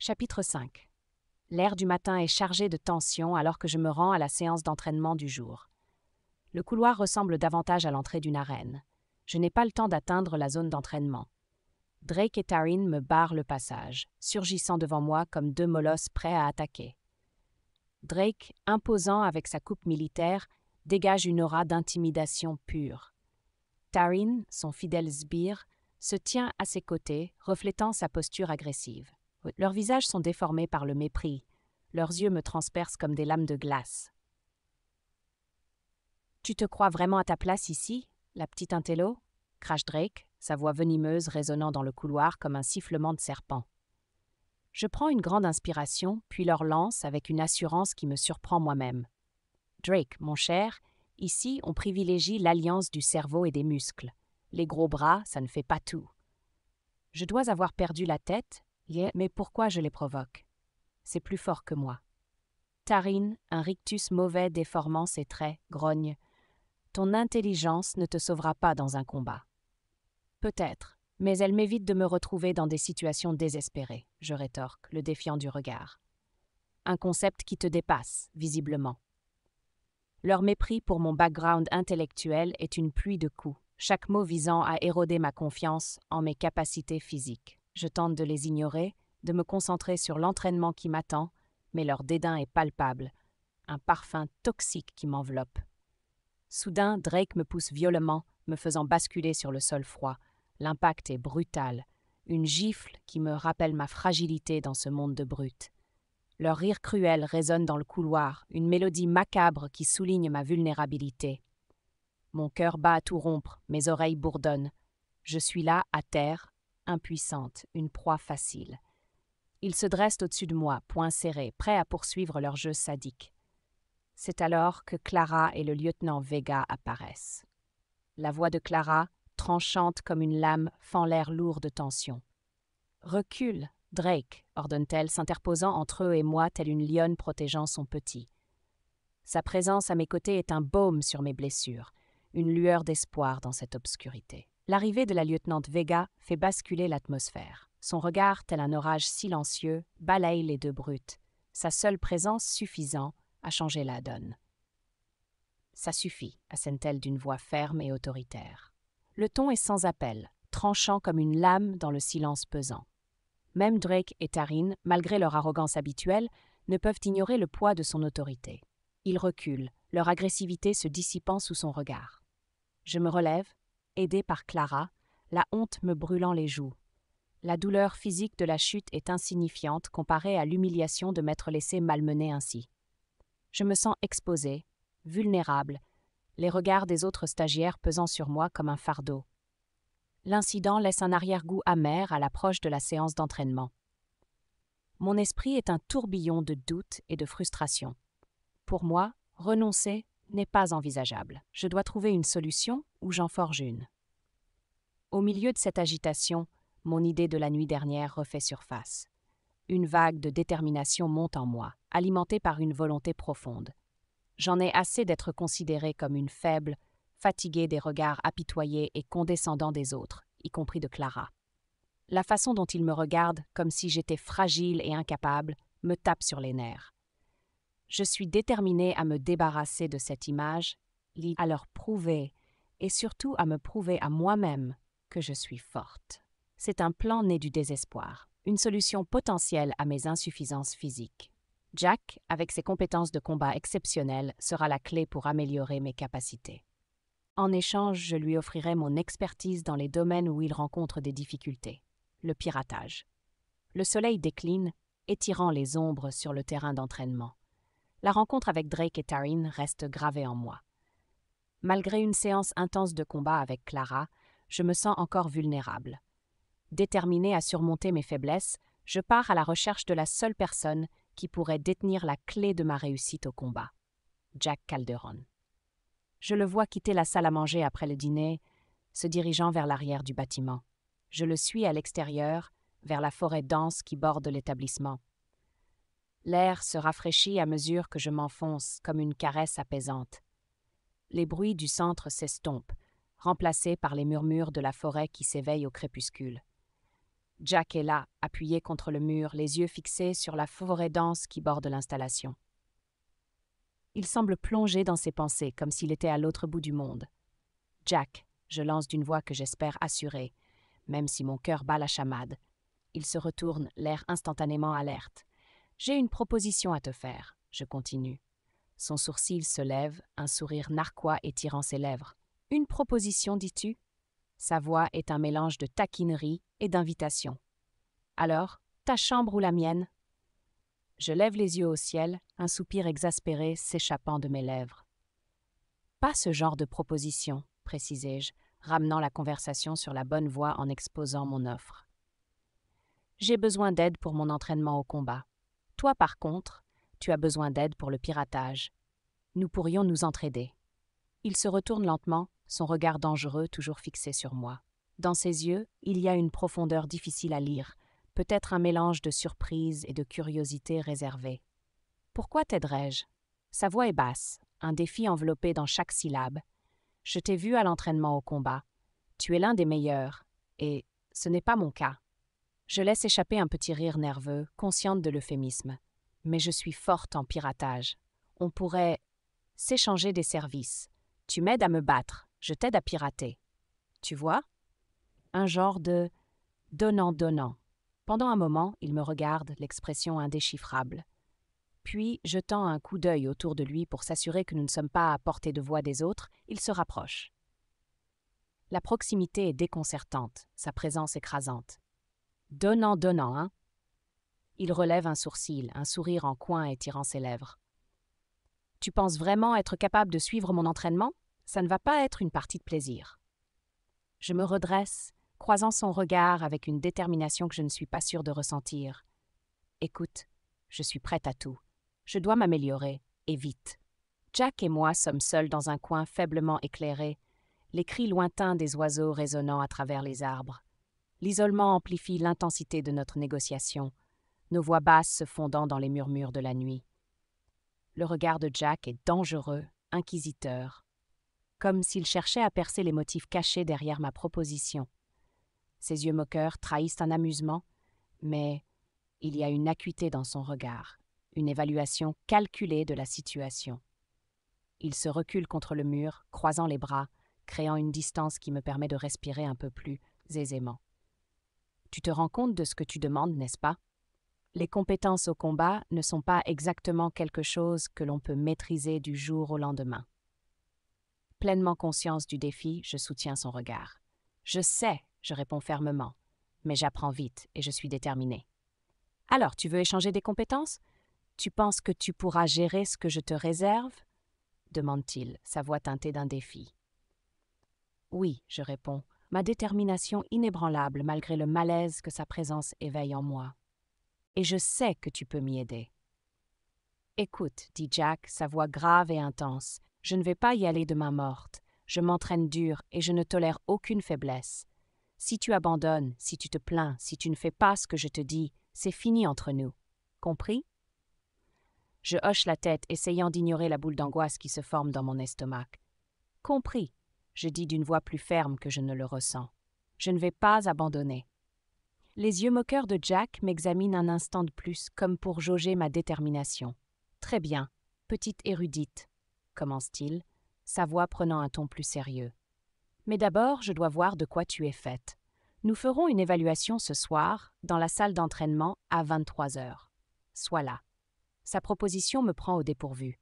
Chapitre 5. L'air du matin est chargé de tension alors que je me rends à la séance d'entraînement du jour. Le couloir ressemble davantage à l'entrée d'une arène. Je n'ai pas le temps d'atteindre la zone d'entraînement. Drake et Taryn me barrent le passage, surgissant devant moi comme deux molosses prêts à attaquer. Drake, imposant avec sa coupe militaire, dégage une aura d'intimidation pure. Taryn, son fidèle sbire, se tient à ses côtés, reflétant sa posture agressive. Leurs visages sont déformés par le mépris. Leurs yeux me transpercent comme des lames de glace. « Tu te crois vraiment à ta place ici, la petite intello ?» crache Drake, sa voix venimeuse résonnant dans le couloir comme un sifflement de serpent. Je prends une grande inspiration, puis leur lance avec une assurance qui me surprend moi-même. « Drake, mon cher, ici on privilégie l'alliance du cerveau et des muscles. Les gros bras, ça ne fait pas tout. » Je dois avoir perdu la tête, mais pourquoi je les provoque? C'est plus fort que moi. Taryn, un rictus mauvais déformant ses traits, grogne. Ton intelligence ne te sauvera pas dans un combat. Peut-être, mais elle m'évite de me retrouver dans des situations désespérées, je rétorque, le défiant du regard. Un concept qui te dépasse, visiblement. Leur mépris pour mon background intellectuel est une pluie de coups, chaque mot visant à éroder ma confiance en mes capacités physiques. Je tente de les ignorer, de me concentrer sur l'entraînement qui m'attend, mais leur dédain est palpable, un parfum toxique qui m'enveloppe. Soudain, Drake me pousse violemment, me faisant basculer sur le sol froid. L'impact est brutal, une gifle qui me rappelle ma fragilité dans ce monde de brutes. Leur rire cruel résonne dans le couloir, une mélodie macabre qui souligne ma vulnérabilité. Mon cœur bat à tout rompre, mes oreilles bourdonnent. Je suis là, à terre, impuissante, une proie facile. Ils se dressent au-dessus de moi, poings serrés, prêts à poursuivre leur jeu sadique. C'est alors que Clara et le lieutenant Vega apparaissent. La voix de Clara, tranchante comme une lame, fend l'air lourd de tension. « Recule, Drake », ordonne-t-elle, s'interposant entre eux et moi telle une lionne protégeant son petit. Sa présence à mes côtés est un baume sur mes blessures, une lueur d'espoir dans cette obscurité. L'arrivée de la lieutenante Vega fait basculer l'atmosphère. Son regard, tel un orage silencieux, balaye les deux brutes. Sa seule présence suffisant à changer la donne. « Ça suffit », assène-t-elle d'une voix ferme et autoritaire. Le ton est sans appel, tranchant comme une lame dans le silence pesant. Même Drake et Taryn, malgré leur arrogance habituelle, ne peuvent ignorer le poids de son autorité. Ils reculent, leur agressivité se dissipant sous son regard. Je me relève, aidée par Clara, la honte me brûlant les joues. La douleur physique de la chute est insignifiante comparée à l'humiliation de m'être laissée malmener ainsi. Je me sens exposée, vulnérable, les regards des autres stagiaires pesant sur moi comme un fardeau. L'incident laisse un arrière-goût amer à l'approche de la séance d'entraînement. Mon esprit est un tourbillon de doutes et de frustration. Pour moi, renoncer n'est pas envisageable. Je dois trouver une solution ou j'en forge une. Au milieu de cette agitation, mon idée de la nuit dernière refait surface. Une vague de détermination monte en moi, alimentée par une volonté profonde. J'en ai assez d'être considérée comme une faible, fatiguée des regards apitoyés et condescendants des autres, y compris de Clara. La façon dont ils me regardent, comme si j'étais fragile et incapable, me tape sur les nerfs. Je suis déterminée à me débarrasser de cette image, à leur prouver, et surtout à me prouver à moi-même que je suis forte. C'est un plan né du désespoir, une solution potentielle à mes insuffisances physiques. Jack, avec ses compétences de combat exceptionnelles, sera la clé pour améliorer mes capacités. En échange, je lui offrirai mon expertise dans les domaines où il rencontre des difficultés. Le piratage. Le soleil décline, étirant les ombres sur le terrain d'entraînement. La rencontre avec Drake et Taryn reste gravée en moi. Malgré une séance intense de combat avec Clara, je me sens encore vulnérable. Déterminée à surmonter mes faiblesses, je pars à la recherche de la seule personne qui pourrait détenir la clé de ma réussite au combat. Jack Calderon. Je le vois quitter la salle à manger après le dîner, se dirigeant vers l'arrière du bâtiment. Je le suis à l'extérieur, vers la forêt dense qui borde l'établissement. L'air se rafraîchit à mesure que je m'enfonce comme une caresse apaisante. Les bruits du centre s'estompent, remplacés par les murmures de la forêt qui s'éveille au crépuscule. Jack est là, appuyé contre le mur, les yeux fixés sur la forêt dense qui borde l'installation. Il semble plongé dans ses pensées, comme s'il était à l'autre bout du monde. « Jack », je lance d'une voix que j'espère assurée, même si mon cœur bat la chamade. Il se retourne, l'air instantanément alerte. « J'ai une proposition à te faire », je continue. Son sourcil se lève, un sourire narquois étirant ses lèvres. « Une proposition, dis-tu » Sa voix est un mélange de taquinerie et d'invitation. « Alors, ta chambre ou la mienne ?» Je lève les yeux au ciel, un soupir exaspéré s'échappant de mes lèvres. « Pas ce genre de proposition, » précisai-je, ramenant la conversation sur la bonne voie en exposant mon offre. « J'ai besoin d'aide pour mon entraînement au combat. Toi, par contre, tu as besoin d'aide pour le piratage. Nous pourrions nous entraider. » Il se retourne lentement, son regard dangereux toujours fixé sur moi. Dans ses yeux, il y a une profondeur difficile à lire, peut-être un mélange de surprise et de curiosité réservée. « Pourquoi t'aiderais-je » Sa voix est basse, un défi enveloppé dans chaque syllabe. « Je t'ai vu à l'entraînement au combat. Tu es l'un des meilleurs, et ce n'est pas mon cas. » Je laisse échapper un petit rire nerveux, consciente de l'euphémisme. « Mais je suis forte en piratage. On pourrait s'échanger des services. Tu m'aides à me battre, je t'aide à pirater. Tu vois ?» Un genre de donnant-donnant. Pendant un moment, il me regarde, l'expression indéchiffrable. Puis, jetant un coup d'œil autour de lui pour s'assurer que nous ne sommes pas à portée de voix des autres, il se rapproche. La proximité est déconcertante, sa présence écrasante. Donnant-donnant, hein? Il relève un sourcil, un sourire en coin étirant ses lèvres. Tu penses vraiment être capable de suivre mon entraînement ? Ça ne va pas être une partie de plaisir. Je me redresse, croisant son regard avec une détermination que je ne suis pas sûre de ressentir. Écoute, je suis prête à tout. Je dois m'améliorer, et vite. Jack et moi sommes seuls dans un coin faiblement éclairé, les cris lointains des oiseaux résonnant à travers les arbres. L'isolement amplifie l'intensité de notre négociation, nos voix basses se fondant dans les murmures de la nuit. Le regard de Jack est dangereux, inquisiteur, comme s'il cherchait à percer les motifs cachés derrière ma proposition. Ses yeux moqueurs trahissent un amusement, mais il y a une acuité dans son regard, une évaluation calculée de la situation. Il se recule contre le mur, croisant les bras, créant une distance qui me permet de respirer un peu plus aisément. Tu te rends compte de ce que tu demandes, n'est-ce pas ? Les compétences au combat ne sont pas exactement quelque chose que l'on peut maîtriser du jour au lendemain. Pleinement conscience du défi, je soutiens son regard. Je sais, je réponds fermement, mais j'apprends vite et je suis déterminée. Alors, tu veux échanger des compétences ? Tu penses que tu pourras gérer ce que je te réserve ? Demande-t-il, sa voix teintée d'un défi. Oui, je réponds, ma détermination inébranlable malgré le malaise que sa présence éveille en moi. Et je sais que tu peux m'y aider. Écoute, dit Jack, sa voix grave et intense, je ne vais pas y aller de main morte. Je m'entraîne dur et je ne tolère aucune faiblesse. Si tu abandonnes, si tu te plains, si tu ne fais pas ce que je te dis, c'est fini entre nous. Compris ? Je hoche la tête, essayant d'ignorer la boule d'angoisse qui se forme dans mon estomac. Compris, je dis d'une voix plus ferme que je ne le ressens. Je ne vais pas abandonner. Les yeux moqueurs de Jack m'examinent un instant de plus, comme pour jauger ma détermination. Très bien, petite érudite, commence-t-il, sa voix prenant un ton plus sérieux. Mais d'abord, je dois voir de quoi tu es faite. Nous ferons une évaluation ce soir, dans la salle d'entraînement, à 23 heures. Sois là. Sa proposition me prend au dépourvu.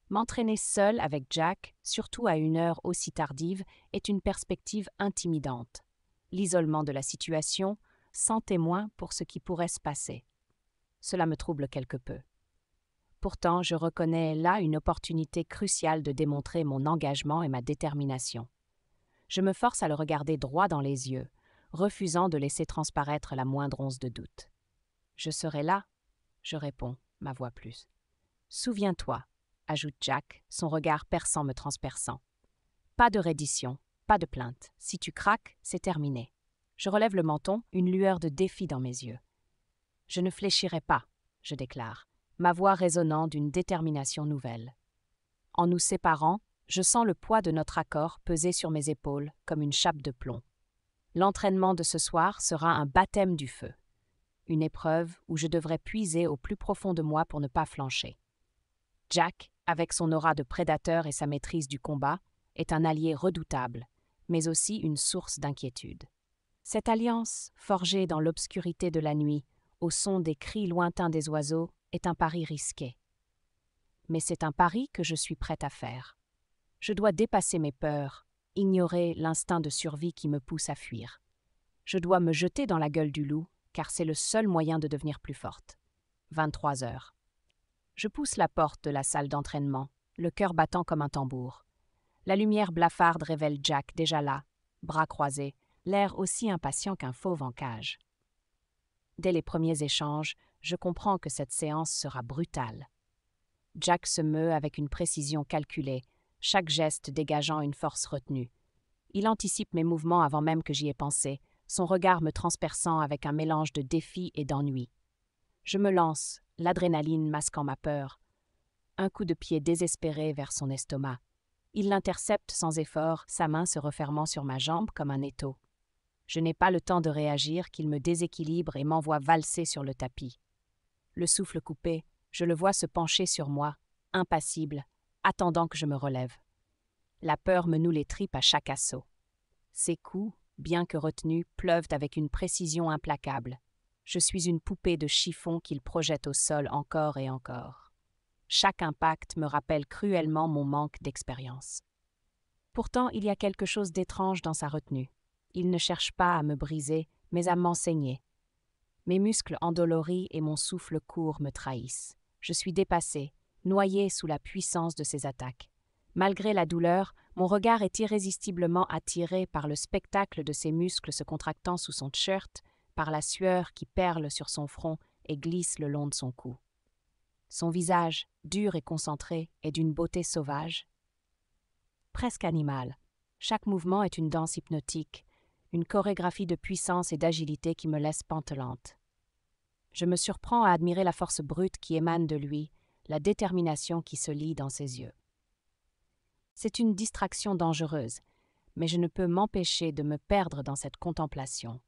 M'entraîner seule avec Jack, surtout à une heure aussi tardive, est une perspective intimidante. L'isolement de la situation, sans témoin pour ce qui pourrait se passer. Cela me trouble quelque peu. Pourtant, je reconnais là une opportunité cruciale de démontrer mon engagement et ma détermination. Je me force à le regarder droit dans les yeux, refusant de laisser transparaître la moindre once de doute. « Je serai là », je réponds, ma voix plus. « Souviens-toi », ajoute Jack, son regard perçant me transperçant. « Pas de reddition, pas de plainte. Si tu craques, c'est terminé. » Je relève le menton, une lueur de défi dans mes yeux. « Je ne fléchirai pas », je déclare, ma voix résonnant d'une détermination nouvelle. En nous séparant, je sens le poids de notre accord peser sur mes épaules comme une chape de plomb. L'entraînement de ce soir sera un baptême du feu, une épreuve où je devrais puiser au plus profond de moi pour ne pas flancher. Jack, avec son aura de prédateur et sa maîtrise du combat, est un allié redoutable, mais aussi une source d'inquiétude. Cette alliance, forgée dans l'obscurité de la nuit, au son des cris lointains des oiseaux, est un pari risqué. Mais c'est un pari que je suis prête à faire. Je dois dépasser mes peurs, ignorer l'instinct de survie qui me pousse à fuir. Je dois me jeter dans la gueule du loup, car c'est le seul moyen de devenir plus forte. 23 heures. Je pousse la porte de la salle d'entraînement, le cœur battant comme un tambour. La lumière blafarde révèle Jack déjà là, bras croisés, l'air aussi impatient qu'un fauve en cage. Dès les premiers échanges, je comprends que cette séance sera brutale. Jack se meut avec une précision calculée, chaque geste dégageant une force retenue. Il anticipe mes mouvements avant même que j'y ai pensé, son regard me transperçant avec un mélange de défi et d'ennui. Je me lance, l'adrénaline masquant ma peur. Un coup de pied désespéré vers son estomac. Il l'intercepte sans effort, sa main se refermant sur ma jambe comme un étau. Je n'ai pas le temps de réagir qu'il me déséquilibre et m'envoie valser sur le tapis. Le souffle coupé, je le vois se pencher sur moi, impassible, attendant que je me relève. La peur me noue les tripes à chaque assaut. Ses coups, bien que retenus, pleuvent avec une précision implacable. Je suis une poupée de chiffon qu'il projette au sol encore et encore. Chaque impact me rappelle cruellement mon manque d'expérience. Pourtant, il y a quelque chose d'étrange dans sa retenue. Il ne cherche pas à me briser, mais à m'enseigner. Mes muscles endoloris et mon souffle court me trahissent. Je suis dépassée, noyée sous la puissance de ses attaques. Malgré la douleur, mon regard est irrésistiblement attiré par le spectacle de ses muscles se contractant sous son t-shirt, par la sueur qui perle sur son front et glisse le long de son cou. Son visage, dur et concentré, est d'une beauté sauvage, presque animale. Chaque mouvement est une danse hypnotique, une chorégraphie de puissance et d'agilité qui me laisse pantelante. Je me surprends à admirer la force brute qui émane de lui, la détermination qui se lit dans ses yeux. C'est une distraction dangereuse, mais je ne peux m'empêcher de me perdre dans cette contemplation.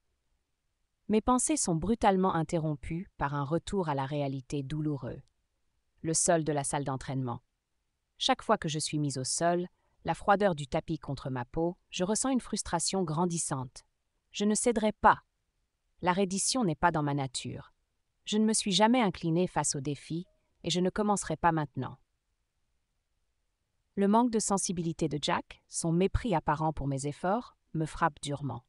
Mes pensées sont brutalement interrompues par un retour à la réalité douloureux. Le sol de la salle d'entraînement. Chaque fois que je suis mise au sol, la froideur du tapis contre ma peau, je ressens une frustration grandissante. Je ne céderai pas. La reddition n'est pas dans ma nature. Je ne me suis jamais inclinée face au défi et je ne commencerai pas maintenant. Le manque de sensibilité de Jack, son mépris apparent pour mes efforts, me frappe durement.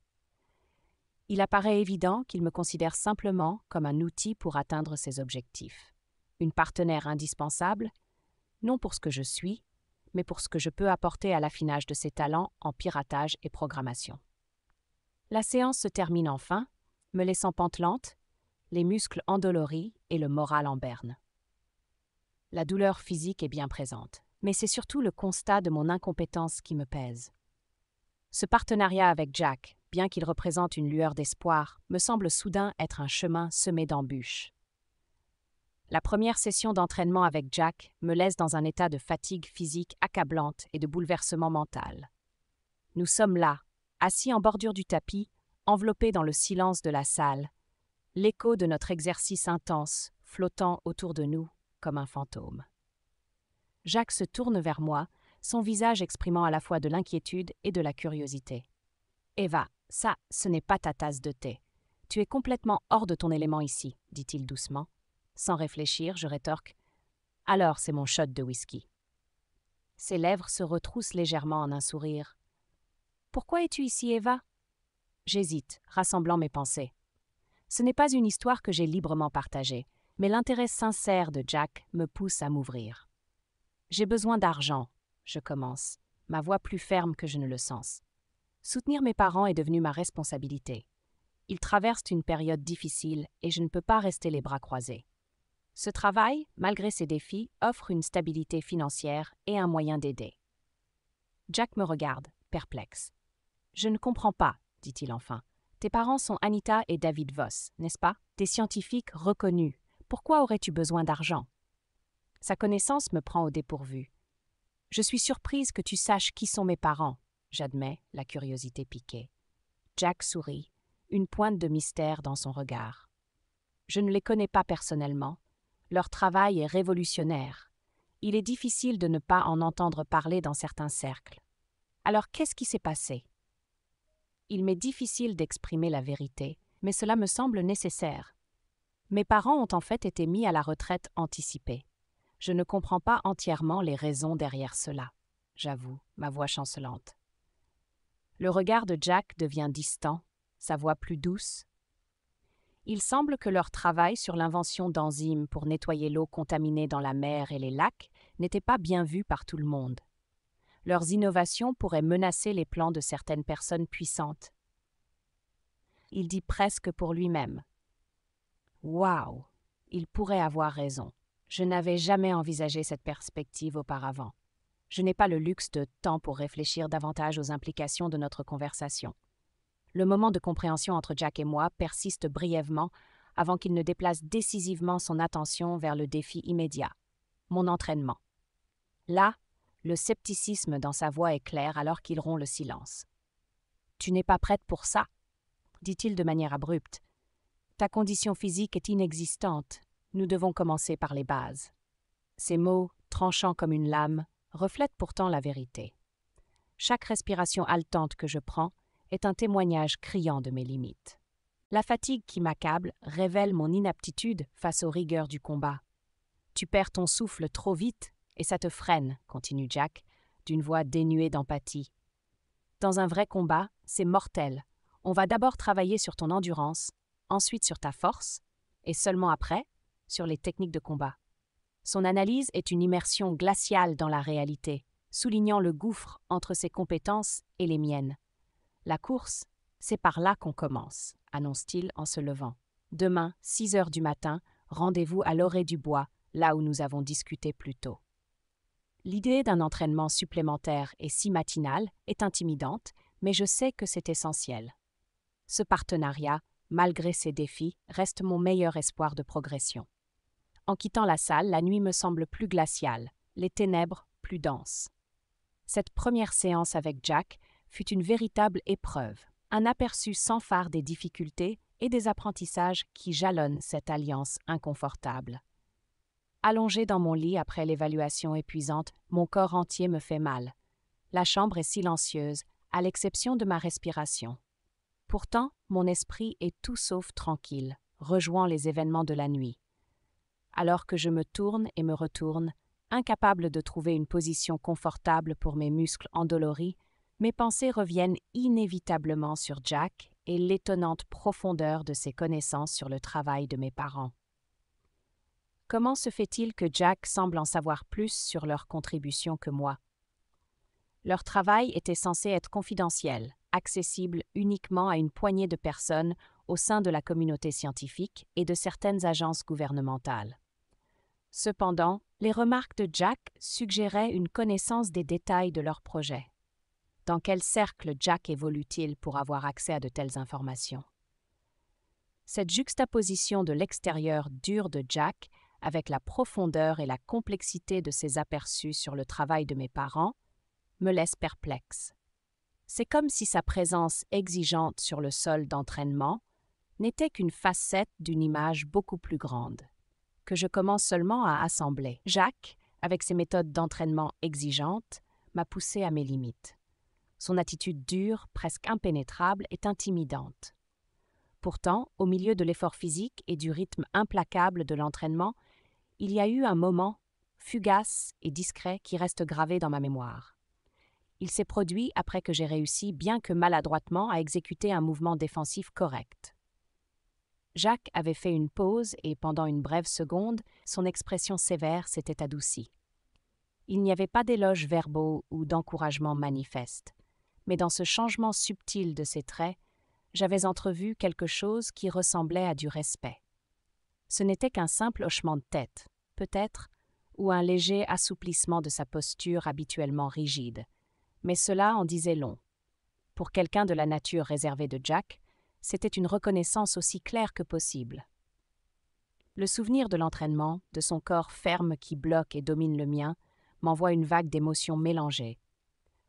Il apparaît évident qu'il me considère simplement comme un outil pour atteindre ses objectifs. Une partenaire indispensable, non pour ce que je suis, mais pour ce que je peux apporter à l'affinage de ses talents en piratage et programmation. La séance se termine enfin, me laissant pantelante, les muscles endoloris et le moral en berne. La douleur physique est bien présente, mais c'est surtout le constat de mon incompétence qui me pèse. Ce partenariat avec Jack, bien qu'il représente une lueur d'espoir, me semble soudain être un chemin semé d'embûches. La première session d'entraînement avec Jack me laisse dans un état de fatigue physique accablante et de bouleversement mental. Nous sommes là, assis en bordure du tapis, enveloppés dans le silence de la salle, l'écho de notre exercice intense flottant autour de nous comme un fantôme. Jack se tourne vers moi, son visage exprimant à la fois de l'inquiétude et de la curiosité. « Eva, ça, ce n'est pas ta tasse de thé. Tu es complètement hors de ton élément ici, dit-il doucement. Sans réfléchir, je rétorque « Alors c'est mon shot de whisky. » Ses lèvres se retroussent légèrement en un sourire. « Pourquoi es-tu ici, Eva ?» J'hésite, rassemblant mes pensées. Ce n'est pas une histoire que j'ai librement partagée, mais l'intérêt sincère de Jack me pousse à m'ouvrir. « J'ai besoin d'argent, » je commence, ma voix plus ferme que je ne le sens. Soutenir mes parents est devenu ma responsabilité. Ils traversent une période difficile et je ne peux pas rester les bras croisés. Ce travail, malgré ses défis, offre une stabilité financière et un moyen d'aider. Jack me regarde, perplexe. « Je ne comprends pas, » dit-il enfin. « Tes parents sont Anita et David Voss, n'est-ce pas? Des scientifiques reconnus. Pourquoi aurais-tu besoin d'argent ?» Sa connaissance me prend au dépourvu. « Je suis surprise que tu saches qui sont mes parents, » j'admets, la curiosité piquée. Jack sourit, une pointe de mystère dans son regard. Je ne les connais pas personnellement. Leur travail est révolutionnaire. Il est difficile de ne pas en entendre parler dans certains cercles. Alors qu'est-ce qui s'est passé? Il m'est difficile d'exprimer la vérité, mais cela me semble nécessaire. Mes parents ont en fait été mis à la retraite anticipée. Je ne comprends pas entièrement les raisons derrière cela, j'avoue, ma voix chancelante. Le regard de Jack devient distant, sa voix plus douce. Il semble que leur travail sur l'invention d'enzymes pour nettoyer l'eau contaminée dans la mer et les lacs n'était pas bien vu par tout le monde. Leurs innovations pourraient menacer les plans de certaines personnes puissantes. Il dit presque pour lui-même. Waouh! Il pourrait avoir raison. Je n'avais jamais envisagé cette perspective auparavant. Je n'ai pas le luxe de temps pour réfléchir davantage aux implications de notre conversation. Le moment de compréhension entre Jack et moi persiste brièvement avant qu'il ne déplace décisivement son attention vers le défi immédiat, mon entraînement. Là, le scepticisme dans sa voix est clair alors qu'il rompt le silence. « Tu n'es pas prête pour ça ?» dit-il de manière abrupte. « Ta condition physique est inexistante. Nous devons commencer par les bases. » Ces mots, tranchants comme une lame, reflètent pourtant la vérité. Chaque respiration haletante que je prends est un témoignage criant de mes limites. La fatigue qui m'accable révèle mon inaptitude face aux rigueurs du combat. « Tu perds ton souffle trop vite et ça te freine, » continue Jack, d'une voix dénuée d'empathie. « Dans un vrai combat, c'est mortel. On va d'abord travailler sur ton endurance, ensuite sur ta force, et seulement après, sur les techniques de combat. » Son analyse est une immersion glaciale dans la réalité, soulignant le gouffre entre ses compétences et les miennes. « La course, c'est par là qu'on commence, » annonce-t-il en se levant. « Demain, 6 heures du matin, rendez-vous à l'orée du bois, là où nous avons discuté plus tôt. » L'idée d'un entraînement supplémentaire et si matinal est intimidante, mais je sais que c'est essentiel. Ce partenariat, malgré ses défis, reste mon meilleur espoir de progression. En quittant la salle, la nuit me semble plus glaciale, les ténèbres plus denses. Cette première séance avec Jack fut une véritable épreuve, un aperçu sans phare des difficultés et des apprentissages qui jalonnent cette alliance inconfortable. Allongé dans mon lit après l'évaluation épuisante, mon corps entier me fait mal. La chambre est silencieuse, à l'exception de ma respiration. Pourtant, mon esprit est tout sauf tranquille, rejoignant les événements de la nuit. Alors que je me tourne et me retourne, incapable de trouver une position confortable pour mes muscles endoloris, mes pensées reviennent inévitablement sur Jack et l'étonnante profondeur de ses connaissances sur le travail de mes parents. Comment se fait-il que Jack semble en savoir plus sur leur contribution que moi? Leur travail était censé être confidentiel, accessible uniquement à une poignée de personnes au sein de la communauté scientifique et de certaines agences gouvernementales. Cependant, les remarques de Jack suggéraient une connaissance des détails de leur projet. Dans quel cercle Jack évolue-t-il pour avoir accès à de telles informations? Cette juxtaposition de l'extérieur dur de Jack avec la profondeur et la complexité de ses aperçus sur le travail de mes parents me laisse perplexe. C'est comme si sa présence exigeante sur le sol d'entraînement n'était qu'une facette d'une image beaucoup plus grande, que je commence seulement à assembler. Jack, avec ses méthodes d'entraînement exigeantes, m'a poussé à mes limites. Son attitude dure, presque impénétrable, est intimidante. Pourtant, au milieu de l'effort physique et du rythme implacable de l'entraînement, il y a eu un moment, fugace et discret, qui reste gravé dans ma mémoire. Il s'est produit après que j'ai réussi, bien que maladroitement, à exécuter un mouvement défensif correct. Jack avait fait une pause et, pendant une brève seconde, son expression sévère s'était adoucie. Il n'y avait pas d'éloges verbaux ou d'encouragement manifeste, mais dans ce changement subtil de ses traits, j'avais entrevu quelque chose qui ressemblait à du respect. Ce n'était qu'un simple hochement de tête, peut-être, ou un léger assouplissement de sa posture habituellement rigide, mais cela en disait long. Pour quelqu'un de la nature réservée de Jack, c'était une reconnaissance aussi claire que possible. Le souvenir de l'entraînement, de son corps ferme qui bloque et domine le mien, m'envoie une vague d'émotions mélangées.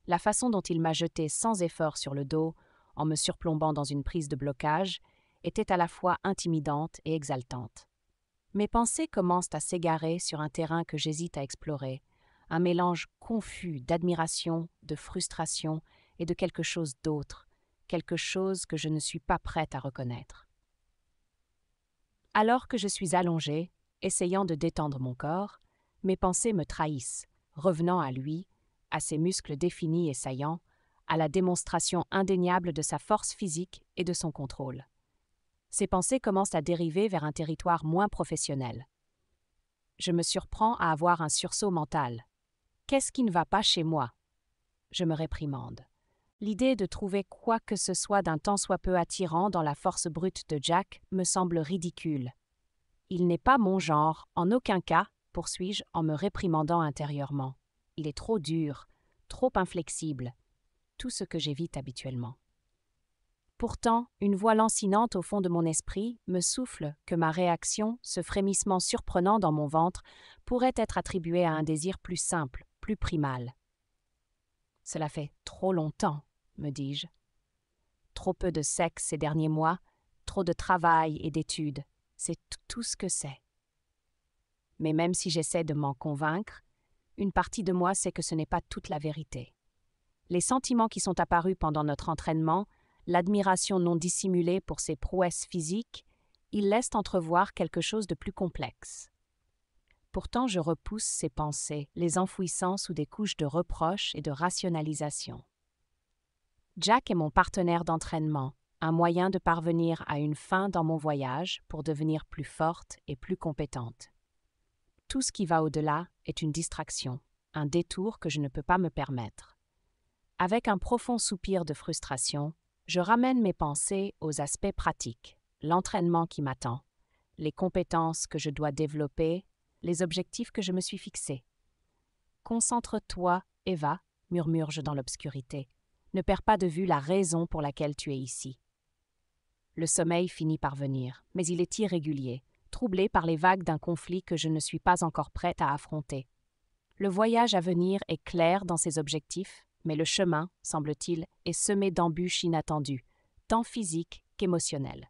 La façon dont il m'a jeté sans effort sur le dos, en me surplombant dans une prise de blocage, était à la fois intimidante et exaltante. Mes pensées commencent à s'égarer sur un terrain que j'hésite à explorer, un mélange confus d'admiration, de frustration et de quelque chose d'autre, quelque chose que je ne suis pas prête à reconnaître. Alors que je suis allongée, essayant de détendre mon corps, mes pensées me trahissent, revenant à lui, à ses muscles définis et saillants, à la démonstration indéniable de sa force physique et de son contrôle. Ces pensées commencent à dériver vers un territoire moins professionnel. Je me surprends à avoir un sursaut mental. Qu'est-ce qui ne va pas chez moi? Je me réprimande. L'idée de trouver quoi que ce soit d'un tant soit peu attirant dans la force brute de Jack me semble ridicule. Il n'est pas mon genre, en aucun cas, poursuis-je en me réprimandant intérieurement. Il est trop dur, trop inflexible, tout ce que j'évite habituellement. Pourtant, une voix lancinante au fond de mon esprit me souffle que ma réaction, ce frémissement surprenant dans mon ventre, pourrait être attribué à un désir plus simple, plus primal. Cela fait trop longtemps, me dis-je. Trop peu de sexe ces derniers mois, trop de travail et d'études, c'est tout ce que c'est. Mais même si j'essaie de m'en convaincre, une partie de moi sait que ce n'est pas toute la vérité. Les sentiments qui sont apparus pendant notre entraînement, l'admiration non dissimulée pour ses prouesses physiques, ils laissent entrevoir quelque chose de plus complexe. Pourtant, je repousse ces pensées, les enfouissant sous des couches de reproches et de rationalisation. Jack est mon partenaire d'entraînement, un moyen de parvenir à une fin dans mon voyage pour devenir plus forte et plus compétente. Tout ce qui va au-delà est une distraction, un détour que je ne peux pas me permettre. Avec un profond soupir de frustration, je ramène mes pensées aux aspects pratiques, l'entraînement qui m'attend, les compétences que je dois développer, les objectifs que je me suis fixés. « Concentre-toi, Eva », murmure-je dans l'obscurité. « Ne perds pas de vue la raison pour laquelle tu es ici. » Le sommeil finit par venir, mais il est irrégulier, troublé par les vagues d'un conflit que je ne suis pas encore prête à affronter. Le voyage à venir est clair dans ses objectifs, mais le chemin, semble-t-il, est semé d'embûches inattendues, tant physiques qu'émotionnelles.